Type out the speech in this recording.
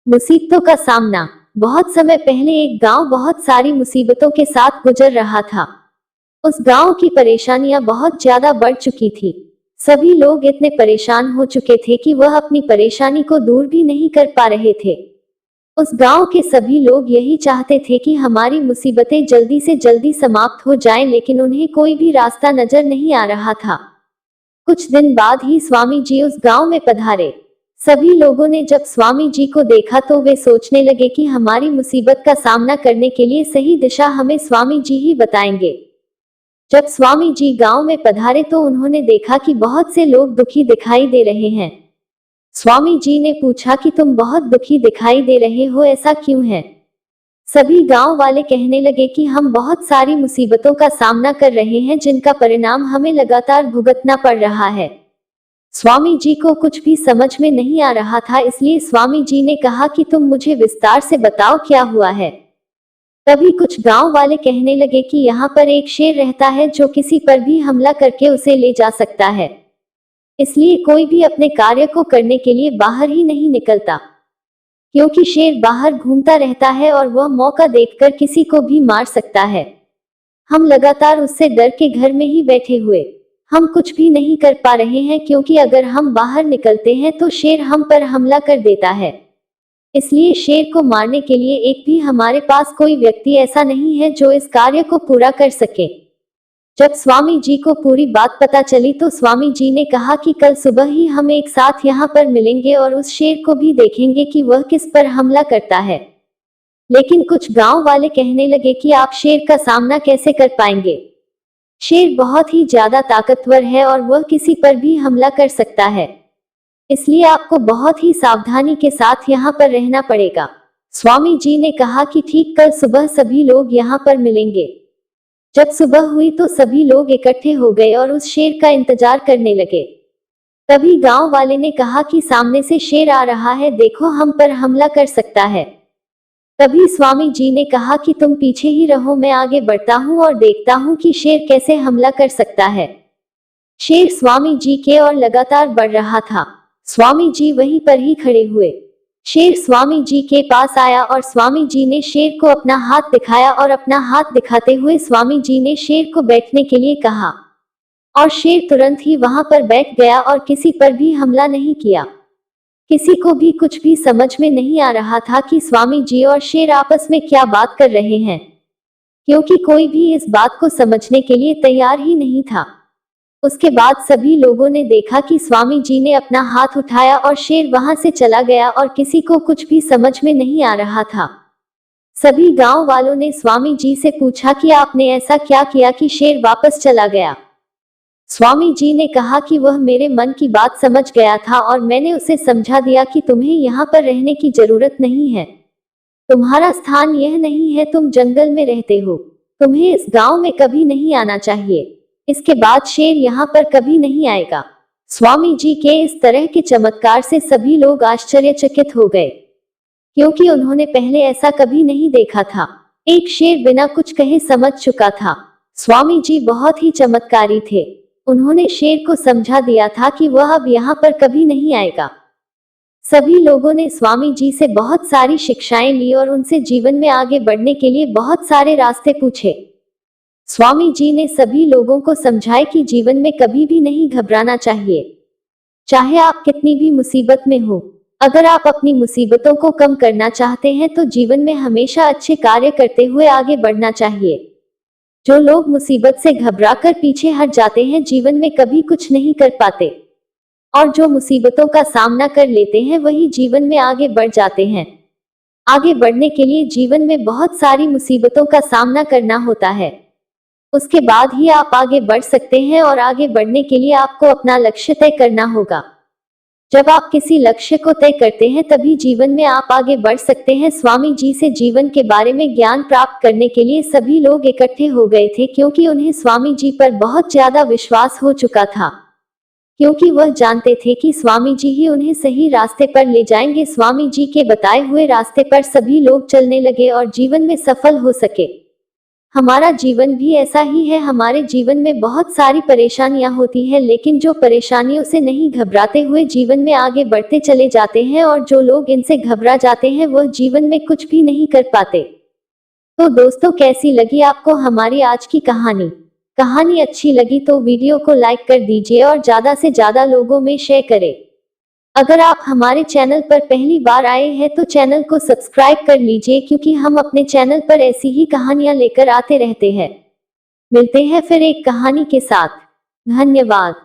मुसीबतों का सामना। बहुत समय पहले एक गांव बहुत सारी मुसीबतों के साथ गुजर रहा था। उस गांव की परेशानियां बहुत ज्यादा बढ़ चुकी थी। सभी लोग इतने परेशान हो चुके थे कि वह अपनी परेशानी को दूर भी नहीं कर पा रहे थे। उस गांव के सभी लोग यही चाहते थे कि हमारी मुसीबतें जल्दी से जल्दी समाप्त हो जाएं, लेकिन उन्हें कोई भी रास्ता नजर नहीं आ रहा था। कुछ दिन बाद ही स्वामी जी उस गांव में पधारे। सभी लोगों ने जब स्वामी जी को देखा तो वे सोचने लगे कि हमारी मुसीबत का सामना करने के लिए सही दिशा हमें स्वामी जी ही बताएंगे। जब स्वामी जी गांव में पधारे तो उन्होंने देखा कि बहुत से लोग दुखी दिखाई दे रहे हैं। स्वामी जी ने पूछा कि तुम बहुत दुखी दिखाई दे रहे हो, ऐसा क्यों है? सभी गांव वाले कहने लगे कि हम बहुत सारी मुसीबतों का सामना कर रहे हैं जिनका परिणाम हमें लगातार भुगतना पड़ रहा है। स्वामी जी को कुछ भी समझ में नहीं आ रहा था, इसलिए स्वामी जी ने कहा कि तुम मुझे विस्तार से बताओ क्या हुआ है। तभी कुछ गांव वाले कहने लगे कि यहाँ पर एक शेर रहता है जो किसी पर भी हमला करके उसे ले जा सकता है, इसलिए कोई भी अपने कार्य को करने के लिए बाहर ही नहीं निकलता, क्योंकि शेर बाहर घूमता रहता है और वह मौका देखकर किसी को भी मार सकता है। हम लगातार उससे डर के घर में ही बैठे हुए हम कुछ भी नहीं कर पा रहे हैं, क्योंकि अगर हम बाहर निकलते हैं तो शेर हम पर हमला कर देता है। इसलिए शेर को मारने के लिए एक भी हमारे पास कोई व्यक्ति ऐसा नहीं है जो इस कार्य को पूरा कर सके। जब स्वामी जी को पूरी बात पता चली तो स्वामी जी ने कहा कि कल सुबह ही हम एक साथ यहाँ पर मिलेंगे और उस शेर को भी देखेंगे कि वह किस पर हमला करता है। लेकिन कुछ गांव वाले कहने लगे कि आप शेर का सामना कैसे कर पाएंगे? शेर बहुत ही ज्यादा ताकतवर है और वह किसी पर भी हमला कर सकता है, इसलिए आपको बहुत ही सावधानी के साथ यहाँ पर रहना पड़ेगा। स्वामी जी ने कहा कि ठीक, कल सुबह सभी लोग यहाँ पर मिलेंगे। जब सुबह हुई तो सभी लोग इकट्ठे हो गए और उस शेर का इंतजार करने लगे। तभी गांव वाले ने कहा कि सामने से शेर आ रहा है, देखो हम पर हमला कर सकता है। तभी स्वामी जी ने कहा कि तुम पीछे ही रहो, मैं आगे बढ़ता हूँ और देखता हूँ कि शेर कैसे हमला कर सकता है। शेर स्वामी जी के और लगातार बढ़ रहा था। स्वामी जी वहीं पर ही खड़े हुए। शेर स्वामी जी के पास आया और स्वामी जी ने शेर को अपना हाथ दिखाया और अपना हाथ दिखाते हुए स्वामी जी ने शेर को बैठने के लिए कहा और शेर तुरंत ही वहां पर बैठ गया और किसी पर भी हमला नहीं किया। किसी को भी कुछ भी समझ में नहीं आ रहा था कि स्वामी जी और शेर आपस में क्या बात कर रहे हैं, क्योंकि कोई भी इस बात को समझने के लिए तैयार ही नहीं था। उसके बाद सभी लोगों ने देखा कि स्वामी जी ने अपना हाथ उठाया और शेर वहां से चला गया और किसी को कुछ भी समझ में नहीं आ रहा था। सभी गांव वालों ने स्वामी जी से पूछा कि आपने ऐसा क्या किया कि शेर वापस चला गया? स्वामी जी ने कहा कि वह मेरे मन की बात समझ गया था और मैंने उसे समझा दिया कि तुम्हें यहाँ पर रहने की जरूरत नहीं है, तुम्हारा स्थान यह नहीं है, तुम जंगल में रहते हो, तुम्हें इस गांव में कभी नहीं आना चाहिए। इसके बाद शेर यहाँ पर कभी नहीं आएगा। स्वामी जी के इस तरह के चमत्कार से सभी लोग आश्चर्यचकित हो गए, क्योंकि उन्होंने पहले ऐसा कभी नहीं देखा था। एक शेर बिना कुछ कहे समझ चुका था। स्वामी जी बहुत ही चमत्कारी थे। उन्होंने शेर को समझा दिया था कि वह अब यहाँ पर कभी नहीं आएगा। सभी लोगों ने स्वामी जी से बहुत सारी शिक्षाएं ली और उनसे जीवन में आगे बढ़ने के लिए बहुत सारे रास्ते पूछे। स्वामी जी ने सभी लोगों को समझाया कि जीवन में कभी भी नहीं घबराना चाहिए, चाहे आप कितनी भी मुसीबत में हो। अगर आप अपनी मुसीबतों को कम करना चाहते हैं तो जीवन में हमेशा अच्छे कार्य करते हुए आगे बढ़ना चाहिए। जो लोग मुसीबत से घबराकर पीछे हट जाते हैं जीवन में कभी कुछ नहीं कर पाते, और जो मुसीबतों का सामना कर लेते हैं वही जीवन में आगे बढ़ जाते हैं। आगे बढ़ने के लिए जीवन में बहुत सारी मुसीबतों का सामना करना होता है, उसके बाद ही आप आगे बढ़ सकते हैं, और आगे बढ़ने के लिए आपको अपना लक्ष्य तय करना होगा। जब आप किसी लक्ष्य को तय करते हैं तभी जीवन में आप आगे बढ़ सकते हैं। स्वामी जी से जीवन के बारे में ज्ञान प्राप्त करने के लिए सभी लोग इकट्ठे हो गए थे, क्योंकि उन्हें स्वामी जी पर बहुत ज्यादा विश्वास हो चुका था, क्योंकि वह जानते थे कि स्वामी जी ही उन्हें सही रास्ते पर ले जाएंगे। स्वामी जी के बताए हुए रास्ते पर सभी लोग चलने लगे और जीवन में सफल हो सके। हमारा जीवन भी ऐसा ही है। हमारे जीवन में बहुत सारी परेशानियां होती है, लेकिन जो परेशानियों से नहीं घबराते हुए जीवन में आगे बढ़ते चले जाते हैं, और जो लोग इनसे घबरा जाते हैं वह जीवन में कुछ भी नहीं कर पाते। तो दोस्तों, कैसी लगी आपको हमारी आज की कहानी? कहानी अच्छी लगी तो वीडियो को लाइक कर दीजिए और ज्यादा से ज्यादा लोगों में शेयर करें। अगर आप हमारे चैनल पर पहली बार आए हैं तो चैनल को सब्सक्राइब कर लीजिए, क्योंकि हम अपने चैनल पर ऐसी ही कहानियां लेकर आते रहते हैं। मिलते हैं फिर एक कहानी के साथ। धन्यवाद।